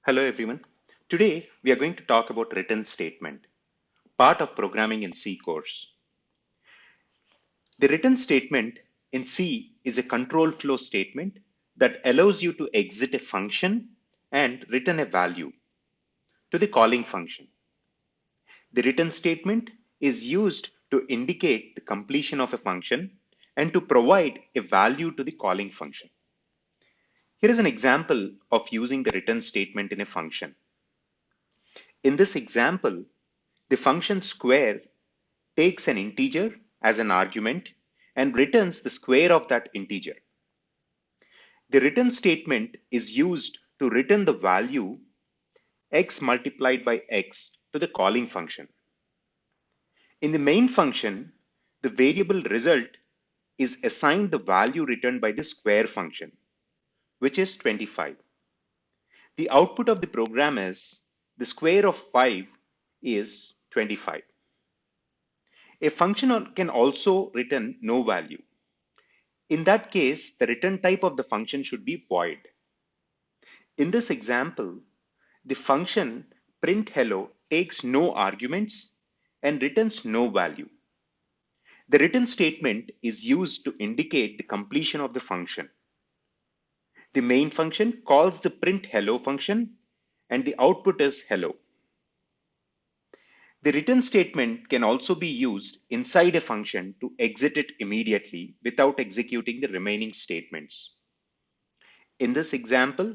Hello everyone. Today we are going to talk about return statement, part of programming in C course. The return statement in C is a control flow statement that allows you to exit a function and return a value to the calling function. The return statement is used to indicate the completion of a function and to provide a value to the calling function. Here is an example of using the return statement in a function. In this example, the function square takes an integer as an argument and returns the square of that integer. The return statement is used to return the value x multiplied by x to the calling function. In the main function, the variable result is assigned the value returned by the square function, which is 25. The output of the program is the square of 5 is 25. A function can also return no value. In that case, the return type of the function should be void. In this example, the function print hello takes no arguments and returns no value. The return statement is used to indicate the completion of the function. The main function calls the print hello function and the output is hello. The return statement can also be used inside a function to exit it immediately without executing the remaining statements. In this example,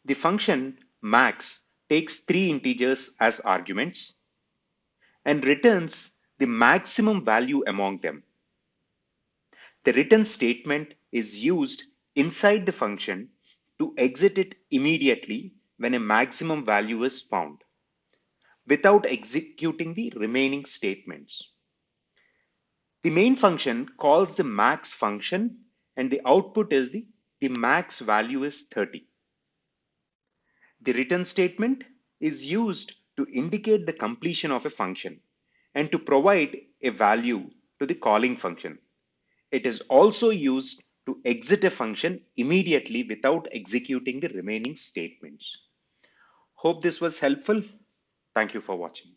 the function max takes 3 integers as arguments and returns the maximum value among them. The return statement is used inside the function to exit it immediately when a maximum value is found, without executing the remaining statements. The main function calls the max function and the output is the max value is 30. The return statement is used to indicate the completion of a function and to provide a value to the calling function. It is also used to exit a function immediately without executing the remaining statements. Hope this was helpful. Thank you for watching.